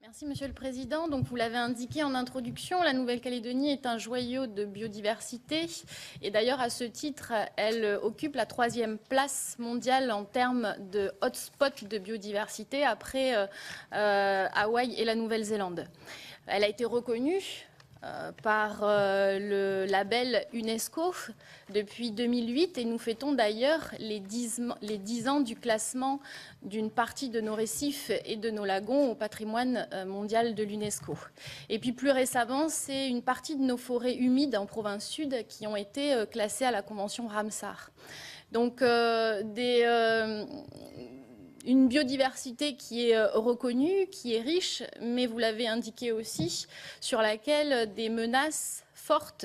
Merci Monsieur le Président. Donc, vous l'avez indiqué en introduction, la Nouvelle-Calédonie est un joyau de biodiversité. Et d'ailleurs, à ce titre, elle occupe la 3e place mondiale en termes de hotspot de biodiversité après Hawaï et la Nouvelle-Zélande. Elle a été reconnue par le label UNESCO depuis 2008 et nous fêtons d'ailleurs les 10 ans du classement d'une partie de nos récifs et de nos lagons au patrimoine mondial de l'UNESCO. Et puis plus récemment, c'est une partie de nos forêts humides en province sud qui ont été classées à la Convention Ramsar. Donc une biodiversité qui est reconnue, qui est riche, mais vous l'avez indiqué aussi, sur laquelle des menaces fortes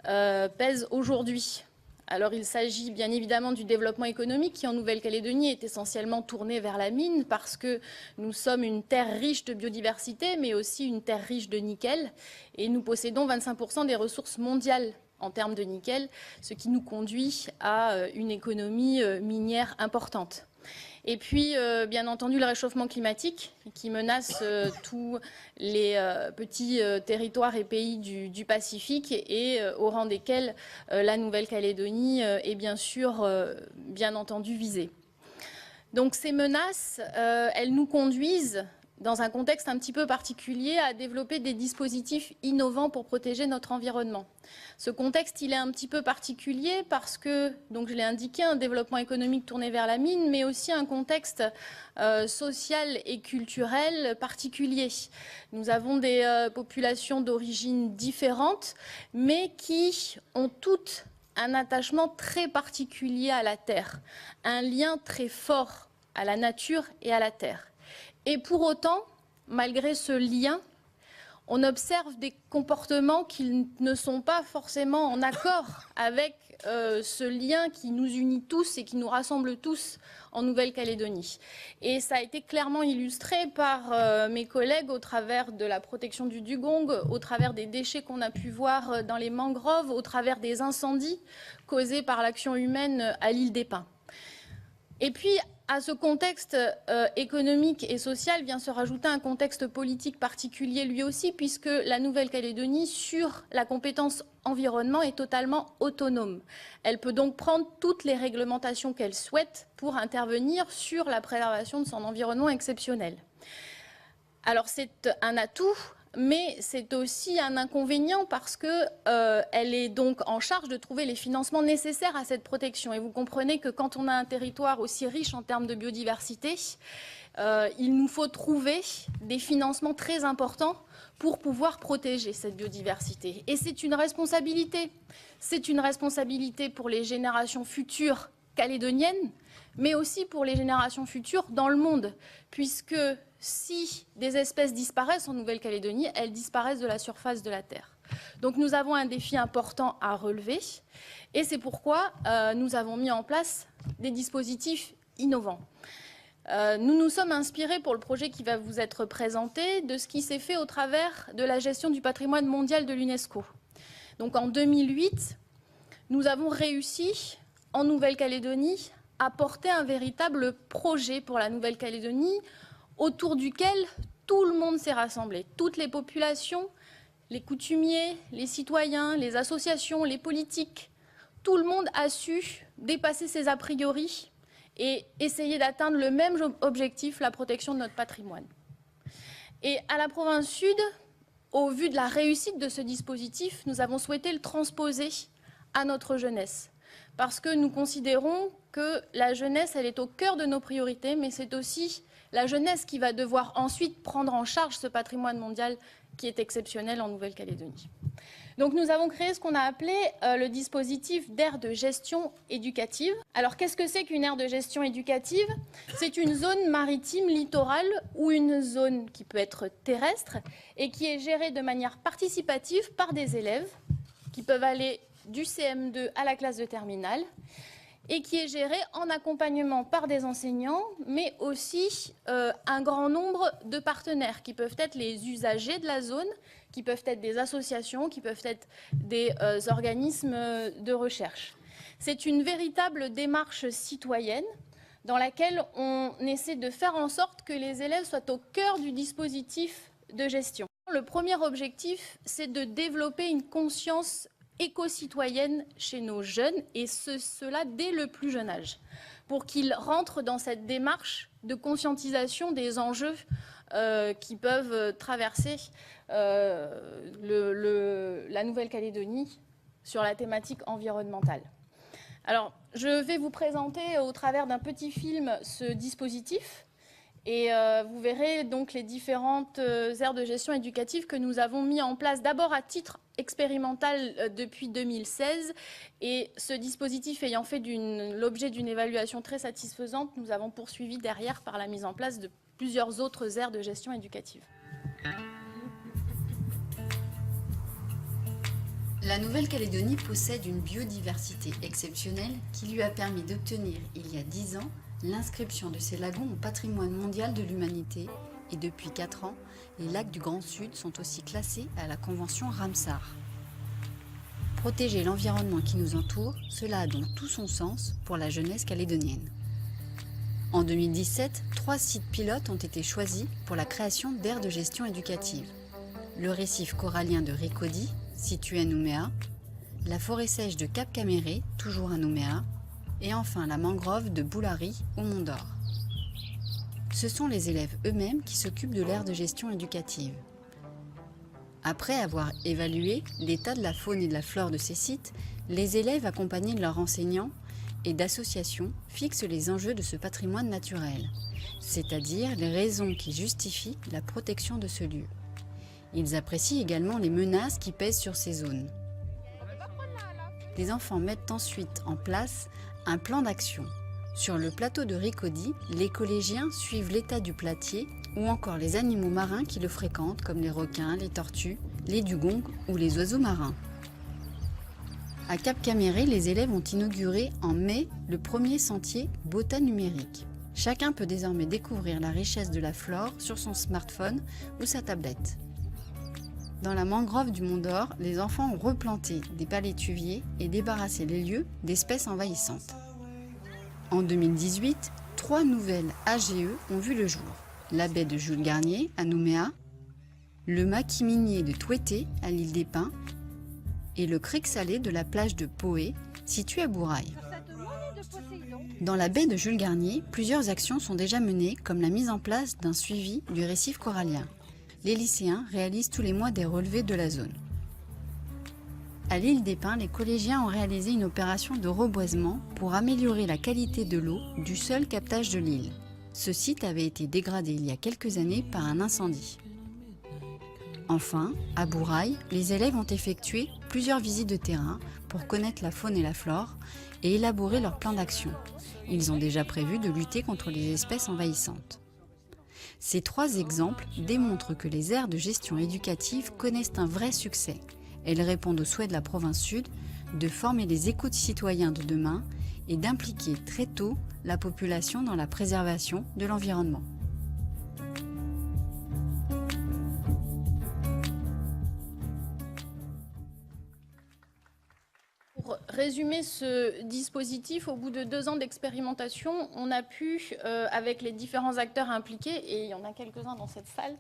pèsent aujourd'hui. Alors il s'agit bien évidemment du développement économique qui en Nouvelle-Calédonie est essentiellement tourné vers la mine parce que nous sommes une terre riche de biodiversité mais aussi une terre riche de nickel et nous possédons 25% des ressources mondiales en termes de nickel, ce qui nous conduit à une économie minière importante. Et puis, bien entendu, le réchauffement climatique qui menace tous les petits territoires et pays du Pacifique et au rang desquels la Nouvelle-Calédonie est bien sûr, bien entendu, visée. Donc ces menaces, elles nous conduisent, dans un contexte un petit peu particulier, à développer des dispositifs innovants pour protéger notre environnement. Ce contexte, il est un petit peu particulier parce que, donc je l'ai indiqué, un développement économique tourné vers la mine, mais aussi un contexte social et culturel particulier. Nous avons des populations d'origine différentes, mais qui ont toutes un attachement très particulier à la terre, un lien très fort à la nature et à la terre. Et pour autant, malgré ce lien, on observe des comportements qui ne sont pas forcément en accord avec ce lien qui nous unit tous et qui nous rassemble tous en Nouvelle-Calédonie. Et ça a été clairement illustré par mes collègues au travers de la protection du dugong, au travers des déchets qu'on a pu voir dans les mangroves, au travers des incendies causés par l'action humaine à l'île des Pins. Et puis, à ce contexte économique et social vient se rajouter un contexte politique particulier lui aussi, puisque la Nouvelle-Calédonie, sur la compétence environnement, est totalement autonome. Elle peut donc prendre toutes les réglementations qu'elle souhaite pour intervenir sur la préservation de son environnement exceptionnel. Alors c'est un atout, mais c'est aussi un inconvénient parce qu'elle est donc en charge de trouver les financements nécessaires à cette protection. Et vous comprenez que quand on a un territoire aussi riche en termes de biodiversité, il nous faut trouver des financements très importants pour pouvoir protéger cette biodiversité. Et c'est une responsabilité. C'est une responsabilité pour les générations futures calédoniennes, mais aussi pour les générations futures dans le monde, puisque si des espèces disparaissent en Nouvelle-Calédonie, elles disparaissent de la surface de la Terre. Donc nous avons un défi important à relever et c'est pourquoi nous avons mis en place des dispositifs innovants. Nous nous sommes inspirés pour le projet qui va vous être présenté de ce qui s'est fait au travers de la gestion du patrimoine mondial de l'UNESCO. Donc en 2008, nous avons réussi en Nouvelle-Calédonie à porter un véritable projet pour la Nouvelle-Calédonie autour duquel tout le monde s'est rassemblé, toutes les populations, les coutumiers, les citoyens, les associations, les politiques. Tout le monde a su dépasser ses a priori et essayer d'atteindre le même objectif, la protection de notre patrimoine. Et à la province sud, au vu de la réussite de ce dispositif, nous avons souhaité le transposer à notre jeunesse. Parce que nous considérons que la jeunesse, elle est au cœur de nos priorités, mais c'est aussi la jeunesse qui va devoir ensuite prendre en charge ce patrimoine mondial qui est exceptionnel en Nouvelle-Calédonie. Donc nous avons créé ce qu'on a appelé le dispositif d'aire de gestion éducative. Alors qu'est-ce que c'est qu'une aire de gestion éducative? C'est une zone maritime littorale ou une zone qui peut être terrestre et qui est gérée de manière participative par des élèves qui peuvent aller du CM2 à la classe de terminale et qui est géré en accompagnement par des enseignants, mais aussi un grand nombre de partenaires qui peuvent être les usagers de la zone, qui peuvent être des associations, qui peuvent être des organismes de recherche. C'est une véritable démarche citoyenne dans laquelle on essaie de faire en sorte que les élèves soient au cœur du dispositif de gestion. Le premier objectif, c'est de développer une conscience éco-citoyenne chez nos jeunes, et cela dès le plus jeune âge, pour qu'ils rentrent dans cette démarche de conscientisation des enjeux qui peuvent traverser la Nouvelle-Calédonie sur la thématique environnementale. Alors, je vais vous présenter au travers d'un petit film ce dispositif. Et vous verrez donc les différentes aires de gestion éducative que nous avons mis en place, d'abord à titre expérimental depuis 2016. Et ce dispositif ayant fait l'objet d'une évaluation très satisfaisante, nous avons poursuivi derrière par la mise en place de plusieurs autres aires de gestion éducative. La Nouvelle-Calédonie possède une biodiversité exceptionnelle qui lui a permis d'obtenir, il y a 10 ans, l'inscription de ces lagons au patrimoine mondial de l'humanité, et depuis 4 ans, les lacs du Grand Sud sont aussi classés à la Convention Ramsar. Protéger l'environnement qui nous entoure, cela a donc tout son sens pour la jeunesse calédonienne. En 2017, 3 sites pilotes ont été choisis pour la création d'aires de gestion éducative. Le récif corallien de Ricody, situé à Nouméa, la forêt sèche de Cap Caméré, toujours à Nouméa, et enfin la mangrove de Boulari au Mont d'Or. Ce sont les élèves eux-mêmes qui s'occupent de l'aire de gestion éducative. Après avoir évalué l'état de la faune et de la flore de ces sites, les élèves accompagnés de leurs enseignants et d'associations fixent les enjeux de ce patrimoine naturel, c'est-à-dire les raisons qui justifient la protection de ce lieu. Ils apprécient également les menaces qui pèsent sur ces zones. Les enfants mettent ensuite en place un plan d'action. Sur le plateau de Ricody, les collégiens suivent l'état du platier ou encore les animaux marins qui le fréquentent comme les requins, les tortues, les dugongs ou les oiseaux marins. À Cap Caméré, les élèves ont inauguré en mai le premier sentier Bota numérique. Chacun peut désormais découvrir la richesse de la flore sur son smartphone ou sa tablette. Dans la mangrove du Mont d'Or, les enfants ont replanté des palétuviers et débarrassé les lieux d'espèces envahissantes. En 2018, 3 nouvelles AGE ont vu le jour. La baie de Jules Garnier à Nouméa, le maquis minier de Touété à l'île des Pins et le cric salé de la plage de Poé, situé à Bourail. Dans la baie de Jules Garnier, plusieurs actions sont déjà menées, comme la mise en place d'un suivi du récif corallien. Les lycéens réalisent tous les mois des relevés de la zone. À l'île des Pins, les collégiens ont réalisé une opération de reboisement pour améliorer la qualité de l'eau du seul captage de l'île. Ce site avait été dégradé il y a quelques années par un incendie. Enfin, à Bourail, les élèves ont effectué plusieurs visites de terrain pour connaître la faune et la flore et élaborer leur plan d'action. Ils ont déjà prévu de lutter contre les espèces envahissantes. Ces 3 exemples démontrent que les aires de gestion éducative connaissent un vrai succès. Elles répondent aux souhaits de la province Sud de former les éco-citoyens de demain et d'impliquer très tôt la population dans la préservation de l'environnement. Pour résumer ce dispositif, au bout de 2 ans d'expérimentation, on a pu, avec les différents acteurs impliqués, et il y en a quelques-uns dans cette salle,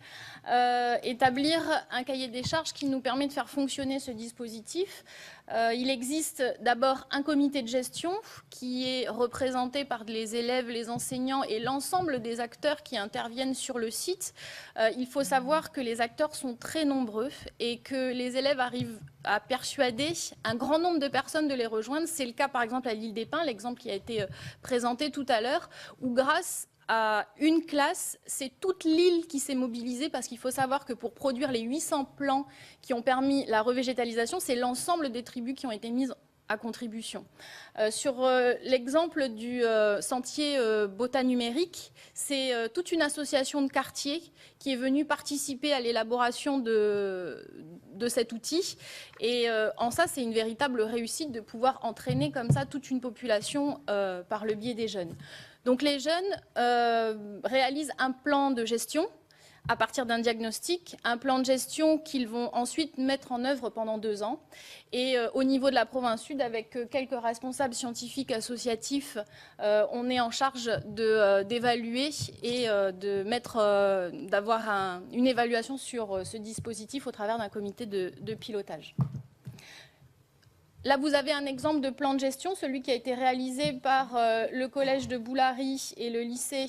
établir un cahier des charges qui nous permet de faire fonctionner ce dispositif. Il existe d'abord un comité de gestion qui est représenté par les élèves, les enseignants et l'ensemble des acteurs qui interviennent sur le site. Il faut savoir que les acteurs sont très nombreux et que les élèves arrivent à persuader un grand nombre de personnes de les rejoindre. C'est le cas par exemple à l'île des Pins, l'exemple qui a été présenté tout à l'heure, où grâce à une classe, c'est toute l'île qui s'est mobilisée, parce qu'il faut savoir que pour produire les 800 plants qui ont permis la revégétalisation, c'est l'ensemble des tribus qui ont été mises à contribution. Sur l'exemple du sentier Bota numérique, c'est toute une association de quartier qui est venue participer à l'élaboration de cet outil. Et en ça, c'est une véritable réussite de pouvoir entraîner comme ça toute une population par le biais des jeunes. Donc les jeunes réalisent un plan de gestion à partir d'un diagnostic, un plan de gestion qu'ils vont ensuite mettre en œuvre pendant 2 ans. Et au niveau de la province Sud, avec quelques responsables scientifiques associatifs, on est en charge d'évaluer et d'avoir une évaluation sur ce dispositif au travers d'un comité de pilotage. Là, vous avez un exemple de plan de gestion, celui qui a été réalisé par le collège de Boulary et le lycée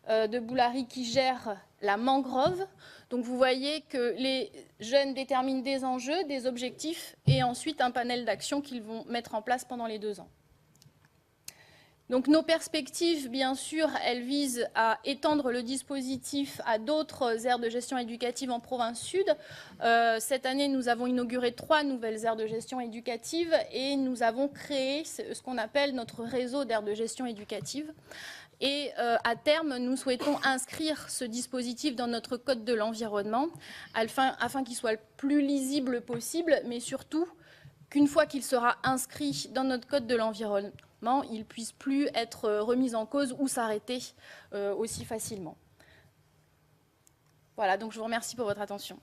de Boulary qui gère la mangrove. Donc vous voyez que les jeunes déterminent des enjeux, des objectifs et ensuite un panel d'actions qu'ils vont mettre en place pendant les 2 ans. Donc nos perspectives, bien sûr, elles visent à étendre le dispositif à d'autres aires de gestion éducative en province Sud. Cette année, nous avons inauguré 3 nouvelles aires de gestion éducative et nous avons créé ce qu'on appelle notre réseau d'aires de gestion éducative. Et à terme, nous souhaitons inscrire ce dispositif dans notre code de l'environnement afin qu'il soit le plus lisible possible, mais surtout qu'une fois qu'il sera inscrit dans notre code de l'environnement, il ne puisse plus être remis en cause ou s'arrêter aussi facilement. Voilà, donc je vous remercie pour votre attention.